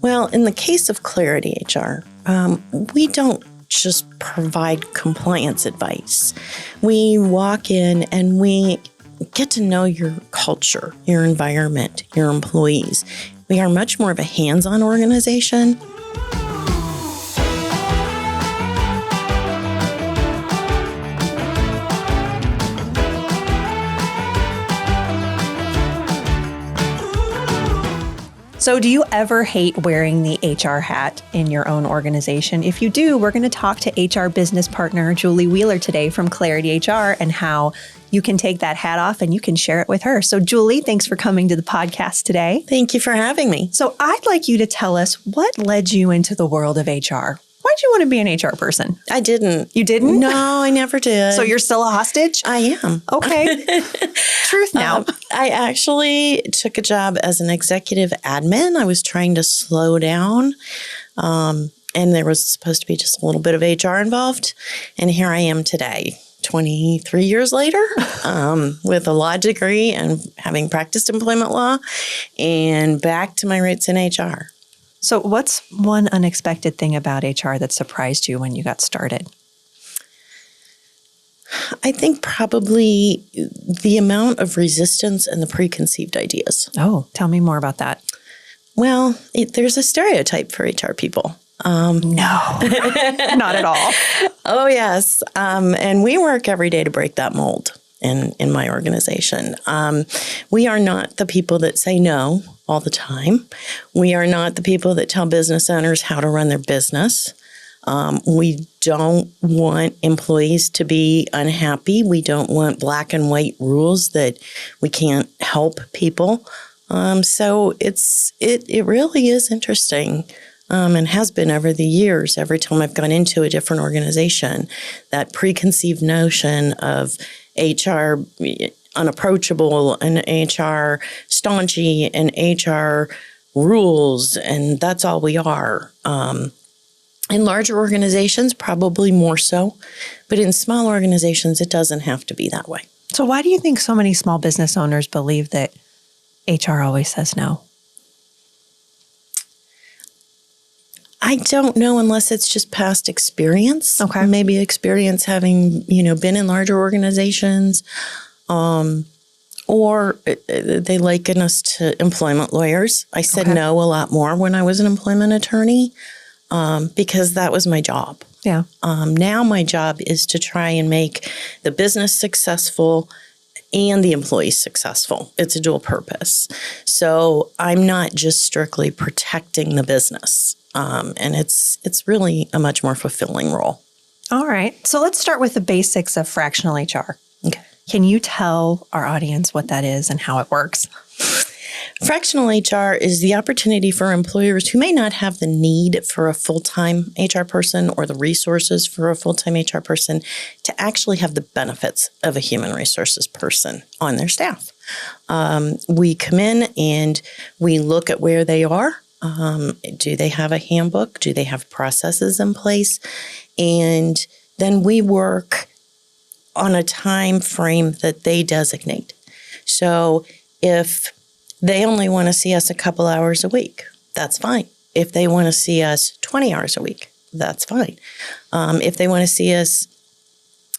Well, in the case of Clarity HR, we don't just provide compliance advice. We walk in and we get to know your culture, your environment, your employees. We are much more of a hands-on organization. So do you ever hate wearing the HR hat in your own organization? If you do, we're going to talk to HR business partner Julie Wheeler today from Clarity HR and how you can take that hat off and you can share it with her. So Julie, thanks for coming to the podcast today. Thank you for having me. So I'd like you to tell us what led you into the world of HR. Why'd you want to be an HR person? I didn't. You didn't? No, I never did. So you're still a hostage? I am. Okay. Truth now. I actually took a job as an executive admin. I was trying to slow down, and there was supposed to be just a little bit of HR involved. And here I am today, 23 years later, with a law degree and having practiced employment law, and back to my roots in HR. So what's one unexpected thing about HR that surprised you when you got started? I think probably the amount of resistance and the preconceived ideas. Oh, tell me more about that. Well, there's a stereotype for HR people. No, not at all. Oh, yes. And we work every day to break that mold in my organization. We are not the people that say no all the time. We are not the people that tell business owners how to run their business. We don't want employees to be unhappy. We don't want black and white rules that we can't help people. So it really is interesting. And has been over the years, every time I've gone into a different organization, that preconceived notion of HR unapproachable and HR staunchy and HR rules, and that's all we are. In larger organizations, probably more so, but in small organizations, it doesn't have to be that way. So why do you think so many small business owners believe that HR always says no? I don't know unless it's just past experience. Okay. Maybe experience having, been in larger organizations, or they liken us to employment lawyers. I said no a lot more when I was an employment attorney because that was my job. Yeah. Now my job is to try and make the business successful and the employees successful. It's a dual purpose. So I'm not just strictly protecting the business. And it's really a much more fulfilling role. All right. So let's start with the basics of fractional HR. Okay. Can you tell our audience what that is and how it works? Fractional HR is the opportunity for employers who may not have the need for a full-time HR person or the resources for a full-time HR person to actually have the benefits of a human resources person on their staff. We come in and we look at where they are. Do they have a handbook? Do they have processes in place? And then we work on a time frame that they designate. So if they only want to see us a couple hours a week, that's fine. If they want to see us 20 hours a week, that's fine. If they want to see us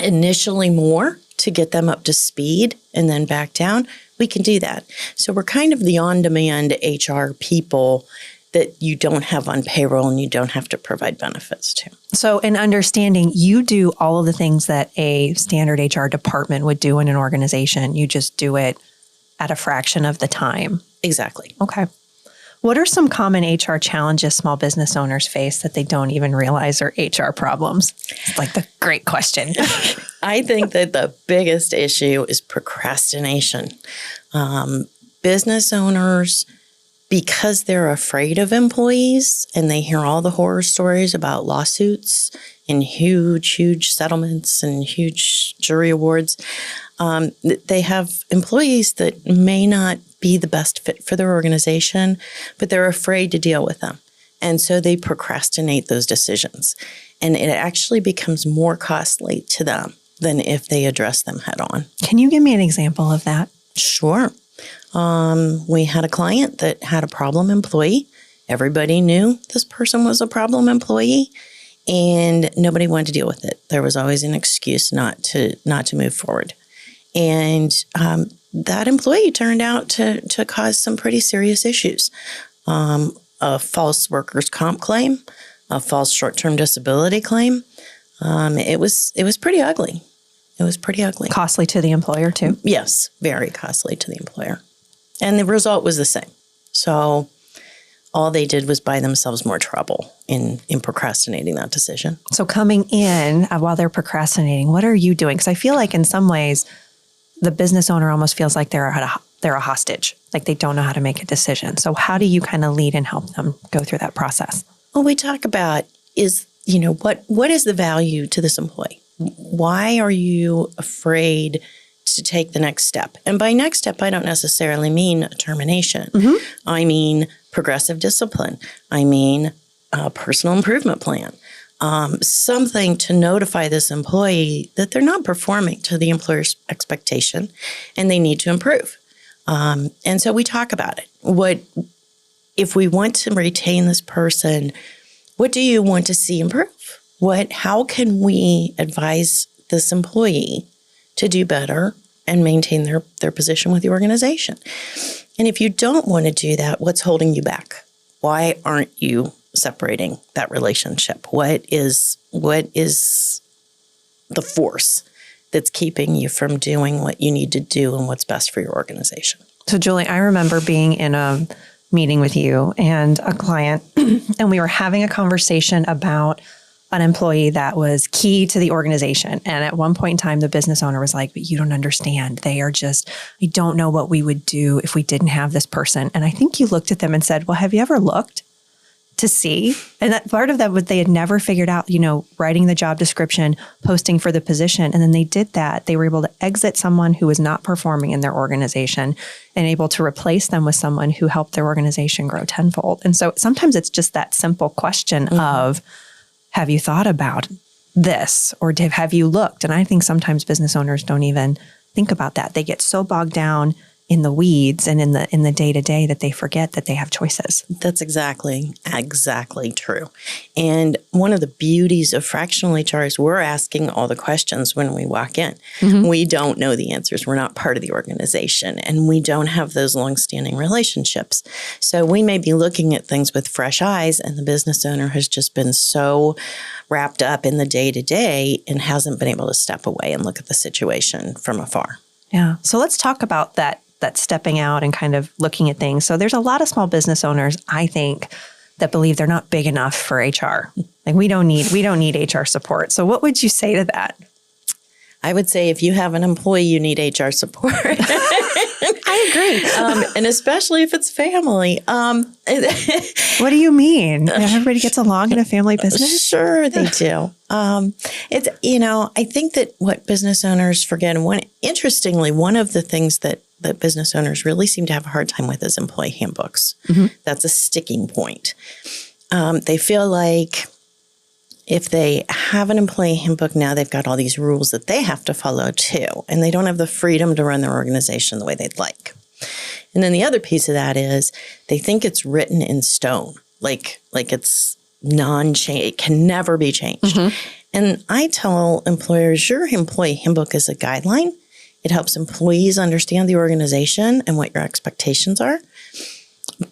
initially more to get them up to speed and then back down, we can do that. So we're kind of the on-demand HR people that you don't have on payroll and you don't have to provide benefits to. So in understanding, you do all of the things that a standard HR department would do in an organization. You just do it at a fraction of the time. Exactly. Okay. What are some common HR challenges small business owners face that they don't even realize are HR problems? It's like the great question. I think that the biggest issue is procrastination. Business owners, because they're afraid of employees and they hear all the horror stories about lawsuits and huge settlements and huge jury awards, they have employees that may not be the best fit for their organization, but they're afraid to deal with them. And so they procrastinate those decisions. And it actually becomes more costly to them than if they address them head on. Can you give me an example of that? Sure. We had a client that had a problem employee. Everybody knew this person was a problem employee, and nobody wanted to deal with it. There was always an excuse not to move forward. And that employee turned out to cause some pretty serious issues. A false workers' comp claim, a false short-term disability claim. It was pretty ugly. It was pretty ugly. Costly to the employer, too? Yes, very costly to the employer. And the result was the same. So all they did was buy themselves more trouble in procrastinating that decision. So coming in while they're procrastinating, what are you doing? Because I feel like in some ways, the business owner almost feels like they're a hostage, like they don't know how to make a decision. So how do you kind of lead and help them go through that process? Well, we talk about what is the value to this employee? Why are you afraid to take the next step? And by next step, I don't necessarily mean a termination. Mm-hmm. I mean progressive discipline. I mean a personal improvement plan. Something to notify this employee that they're not performing to the employer's expectation and they need to improve. And so we talk about it. If we want to retain this person, what do you want to see improve? How can we advise this employee to do better and maintain their position with the organization? And if you don't want to do that, what's holding you back? Why aren't you separating that relationship? What is the force that's keeping you from doing what you need to do and what's best for your organization? So Julie, I remember being in a meeting with you and a client, and we were having a conversation about an employee that was key to the organization. And at one point in time, the business owner was like, but you don't understand. I don't know what we would do if we didn't have this person. And I think you looked at them and said, well, have you ever looked to see? And that part of that was they had never figured out, writing the job description, posting for the position. And then they did that. They were able to exit someone who was not performing in their organization and able to replace them with someone who helped their organization grow tenfold. And so sometimes it's just that simple question of, have you thought about this? Or have you looked? And I think sometimes business owners don't even think about that. They get so bogged down in the weeds and in the day-to-day that they forget that they have choices. That's exactly true. And one of the beauties of fractional HR is we're asking all the questions when we walk in. Mm-hmm. We don't know the answers. We're not part of the organization, and we don't have those long-standing relationships. So we may be looking at things with fresh eyes, and the business owner has just been so wrapped up in the day-to-day and hasn't been able to step away and look at the situation from afar. Yeah. So let's talk about that stepping out and kind of looking at things. So there's a lot of small business owners, I think, that believe they're not big enough for HR. Like we don't need HR support. So what would you say to that? I would say if you have an employee, you need HR support. I agree. And especially if it's family. What do you mean? Everybody gets along in a family business? Sure, they do. I think that what business owners forget, and interestingly, one of the things that business owners really seem to have a hard time with is employee handbooks. Mm-hmm. That's a sticking point. They feel like if they have an employee handbook now, they've got all these rules that they have to follow too, and they don't have the freedom to run their organization the way they'd like. And then the other piece of that is they think it's written in stone, like it's non-change. It can never be changed. Mm-hmm. And I tell employers, your employee handbook is a guideline. It helps employees understand the organization and what your expectations are.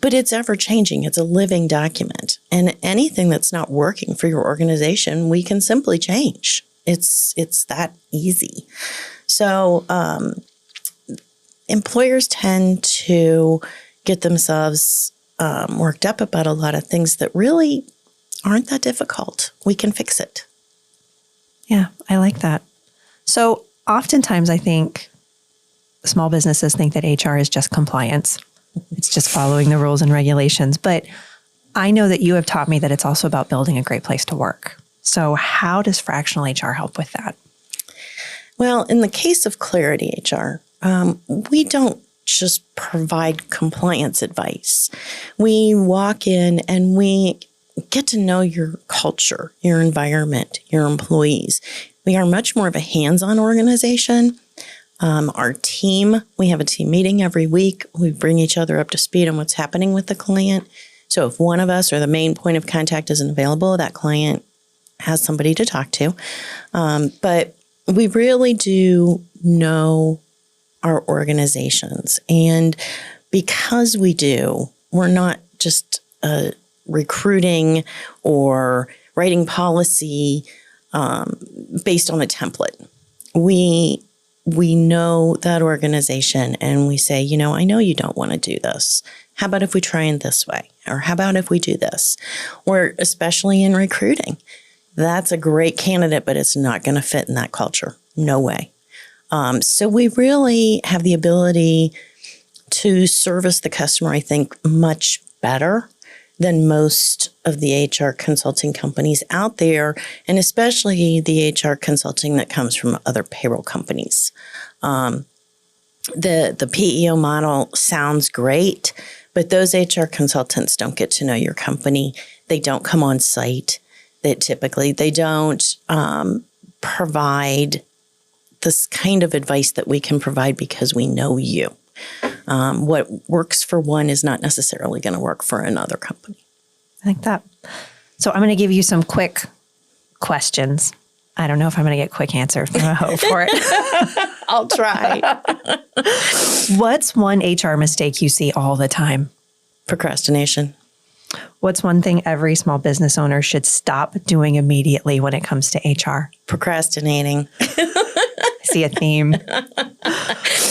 But it's ever changing. It's a living document. And anything that's not working for your organization, we can simply change. It's that easy. So employers tend to get themselves worked up about a lot of things that really aren't that difficult. We can fix it. Yeah, I like that. So oftentimes I think small businesses think that HR is just compliance. It's just following the rules and regulations. But I know that you have taught me that it's also about building a great place to work. So how does fractional HR help with that? Well, in the case of Clarity HR, we don't just provide compliance advice. We walk in and we get to know your culture, your environment, your employees. We are much more of a hands-on organization. Our team, we have a team meeting every week. We bring each other up to speed on what's happening with the client. So if one of us or the main point of contact isn't available, that client has somebody to talk to. But we really do know our organizations. And because we do, we're not just recruiting or writing policy based on a template. We know that organization and we say, I know you don't want to do this. How about if we try it this way? Or how about if we do this? Or especially in recruiting, that's a great candidate, but it's not going to fit in that culture. No way. So we really have the ability to service the customer, I think, much better than most of the HR consulting companies out there, and especially the HR consulting that comes from other payroll companies. The PEO model sounds great, but those HR consultants don't get to know your company. They don't come on site. They don't provide this kind of advice that we can provide because we know you. What works for one is not necessarily going to work for another company. I like that. So I'm going to give you some quick questions. I don't know if I'm going to get quick answers, but I hope for it. I'll try. What's one HR mistake you see all the time? Procrastination. What's one thing every small business owner should stop doing immediately when it comes to HR? Procrastinating. I see a theme.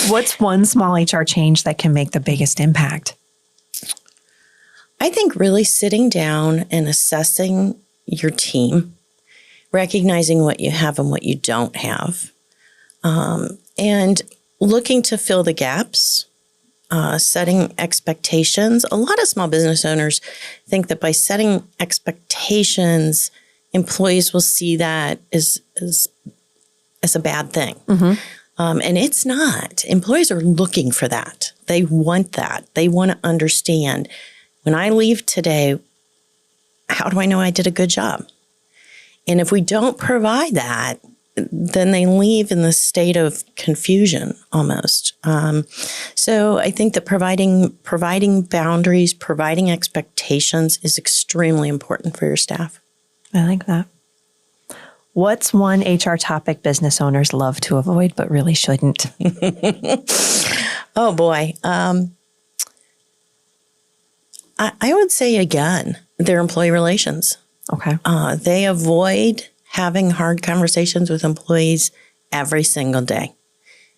What's one small HR change that can make the biggest impact? I think really sitting down and assessing your team, recognizing what you have and what you don't have, and looking to fill the gaps, setting expectations. A lot of small business owners think that by setting expectations, employees will see that as a bad thing. Mm-hmm. And it's not. Employees are looking for that. They want that. They want to understand, when I leave today, how do I know I did a good job? And if we don't provide that, then they leave in this state of confusion almost. So I think that providing boundaries, providing expectations is extremely important for your staff. I like that. What's one HR topic business owners love to avoid but really shouldn't? Oh, boy. I would say, again, their employee relations. Okay. They avoid having hard conversations with employees every single day.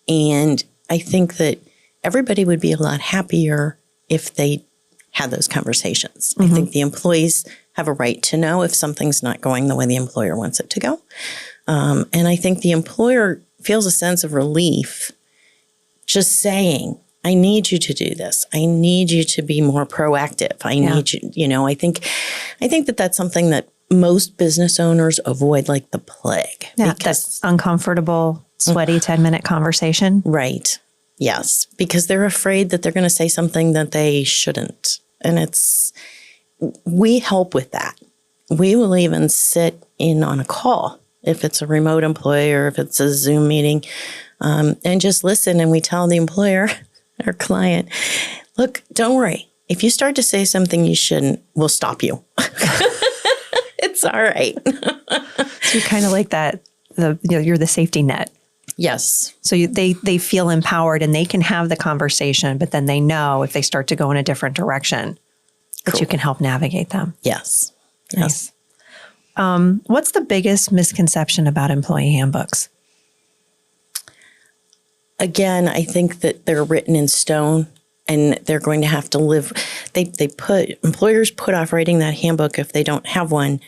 And I think that everybody would be a lot happier if they had those conversations. Mm-hmm. I think the employees have a right to know if something's not going the way the employer wants it to go. And I think the employer feels a sense of relief just saying, I need you to do this. I need you to be more proactive. I need you, I think that that's something that most business owners avoid like the plague. Yeah, that's uncomfortable, sweaty 10-minute conversation. Right. Yes. Because they're afraid that they're going to say something that they shouldn't. And we help with that. We will even sit in on a call if it's a remote employee or if it's a Zoom meeting, and just listen. And we tell the employer, our client, look, don't worry. If you start to say something you shouldn't, we'll stop you. It's all right. So you kind of like that, you're the safety net. Yes. So they feel empowered and they can have the conversation, but then they know if they start to go in a different direction, that you can help navigate them. Yes. Nice. What's the biggest misconception about employee handbooks? Again, I think that they're written in stone and they're going to have to live. Employers put off writing that handbook if they don't have one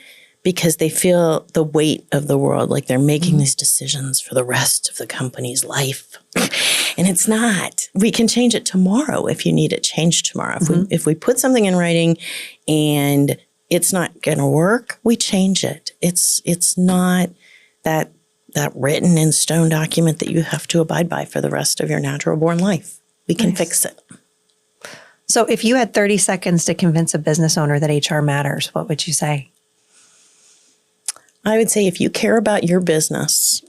because they feel the weight of the world, like they're making these decisions for the rest of the company's life. And it's not. We can change it tomorrow if you need it changed tomorrow. If we put something in writing and it's not going to work, we change it. It's not that written in stone document that you have to abide by for the rest of your natural born life. We can fix it. So if you had 30 seconds to convince a business owner that HR matters, what would you say? I would say if you care about your business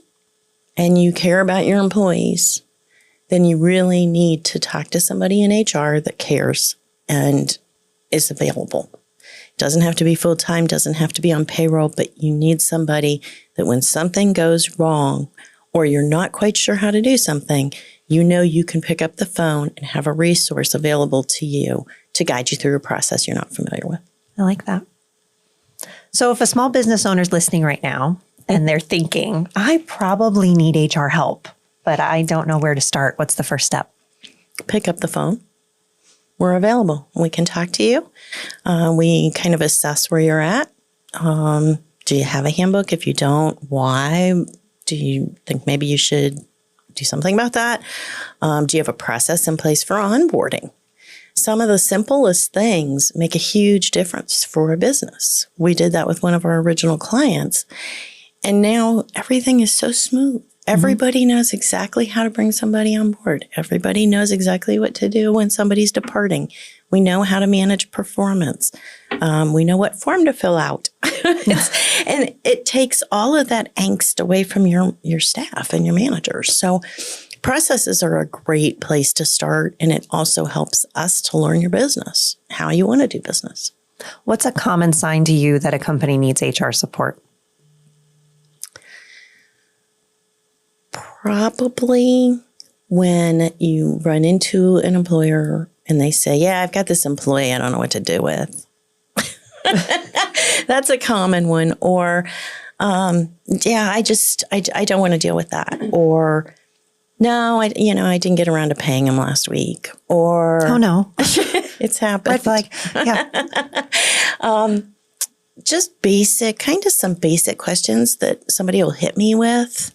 and you care about your employees, then you really need to talk to somebody in HR that cares and is available. Doesn't have to be full-time, doesn't have to be on payroll, but you need somebody that when something goes wrong or you're not quite sure how to do something, you know you can pick up the phone and have a resource available to you to guide you through a process you're not familiar with. I like that. So if a small business owner is listening right now and they're thinking, I probably need HR help, but I don't know where to start, what's the first step? Pick up the phone. We're available. We can talk to you. We kind of assess where you're at. Do you have a handbook? If you don't, why? Do you think maybe you should do something about that? Do you have a process in place for onboarding? Some of the simplest things make a huge difference for a business. We did that with one of our original clients, and now everything is so smooth. Everybody knows exactly how to bring somebody on board. Everybody knows exactly what to do when somebody's departing. We know how to manage performance. We know what form to fill out. And it takes all of that angst away from your staff and your managers. So processes are a great place to start, and it also helps us to learn your business, how you want to do business. What's a common sign to you that a company needs HR support? Probably when you run into an employer and they say, yeah, I've got this employee I don't know what to do with. That's a common one. Or, yeah, I don't want to deal with that. Or, no, I didn't get around to paying him last week. Or, oh no, it's happened. red flag. Yeah. Just some basic questions that somebody will hit me with.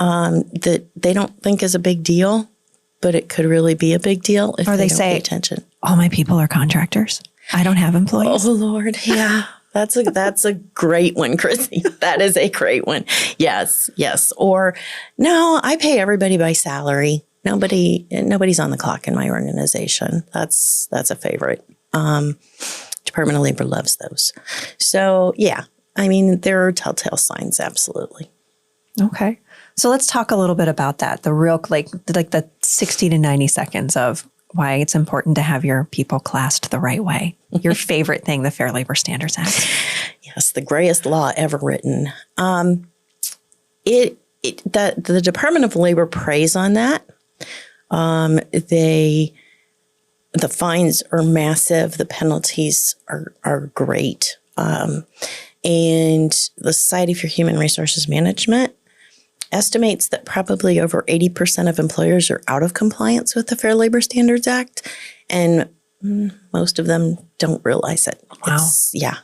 That they don't think is a big deal, but it could really be a big deal if they don't pay attention. All my people are contractors. I don't have employees. Oh Lord, yeah. That's a great one, Chrissy. That is a great one. Yes. Or no, I pay everybody by salary. Nobody's on the clock in my organization. That's a favorite. Department of Labor loves those. So yeah, I mean, there are telltale signs, absolutely. Okay. So let's talk a little bit about that. The real, like the 60 to 90 seconds of why it's important to have your people classed the right way. Your favorite thing, the Fair Labor Standards Act. Yes, the greatest law ever written. The Department of Labor preys on that. The fines are massive. The penalties are great. And the Society for Human Resources Management estimates that probably over 80% of employers are out of compliance with the Fair Labor Standards Act, and most of them don't realize it. Wow.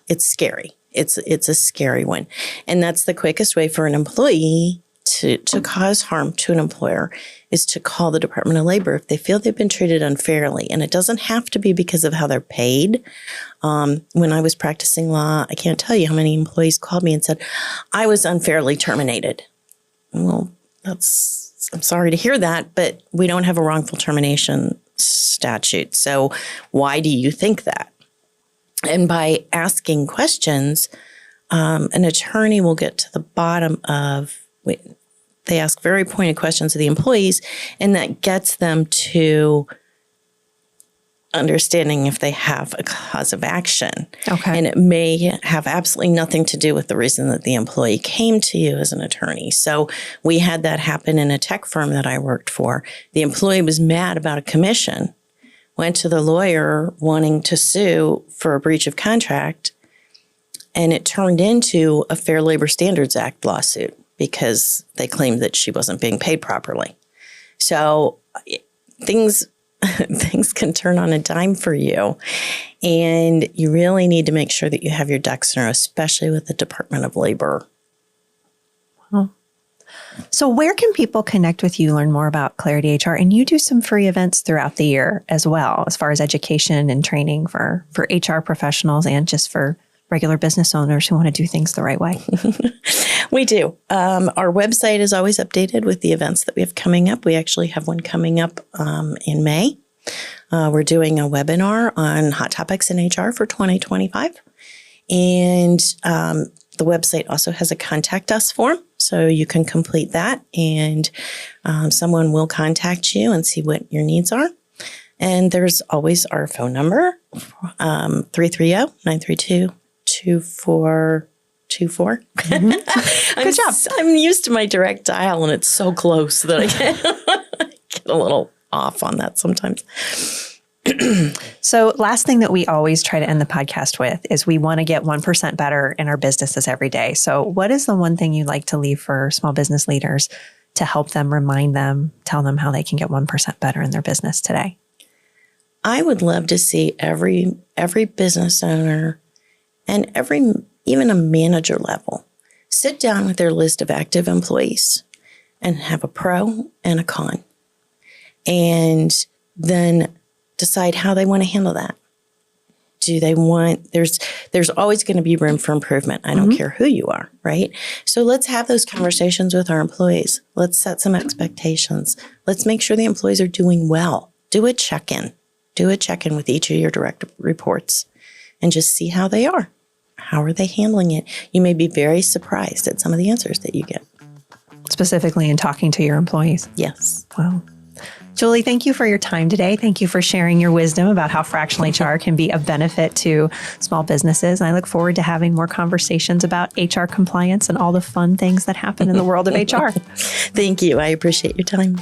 It's scary. It's a scary one. And that's the quickest way for an employee to cause harm to an employer is to call the Department of Labor if they feel they've been treated unfairly. And it doesn't have to be because of how they're paid. When I was practicing law, I can't tell you how many employees called me and said, I was unfairly terminated. Well, I'm sorry to hear that, but we don't have a wrongful termination statute. So why do you think that? And by asking questions, an attorney will get to the bottom of, they ask very pointed questions of the employees, and that gets them to understanding if they have a cause of action. Okay. And it may have absolutely nothing to do with the reason that the employee came to you as an attorney. So we had that happen in a tech firm that I worked for. The employee was mad about a commission, went to the lawyer wanting to sue for a breach of contract, and it turned into a Fair Labor Standards Act lawsuit because they claimed that she wasn't being paid properly. So things can turn on a dime for you. And you really need to make sure that you have your ducks in a row, especially with the Department of Labor. Wow. So where can people connect with you, learn more about Clarity HR? And you do some free events throughout the year as well, as far as education and training for HR professionals and just for regular business owners who want to do things the right way. We do. Our website is always updated with the events that we have coming up. We actually have one coming up in May. We're doing a webinar on hot topics in HR for 2025. And the website also has a contact us form, so you can complete that and someone will contact you and see what your needs are. And there's always our phone number, 330-932-2424. Good job. I'm used to my direct dial, and it's so close that I get a little off on that sometimes. So last thing that we always try to end the podcast with is we want to get 1% better in our businesses every day. So what is the one thing you'd like to leave for small business leaders to help them, remind them, tell them how they can get 1% better in their business today? I would love to see every business owner and even a manager level sit down with their list of active employees and have a pro and a con, and then decide how they want to handle that. Do they want, there's always going to be room for improvement. I don't care who you are, right? So let's have those conversations with our employees. Let's set some expectations. Let's make sure the employees are doing well. Do a check-in. Do a check-in with each of your direct reports and just see how they are. How are they handling it? You may be very surprised at some of the answers that you get. Specifically in talking to your employees. Yes. Wow. Julie, thank you for your time today. Thank you for sharing your wisdom about how fractional HR can be a benefit to small businesses. And I look forward to having more conversations about HR compliance and all the fun things that happen in the world of HR. Thank you. I appreciate your time.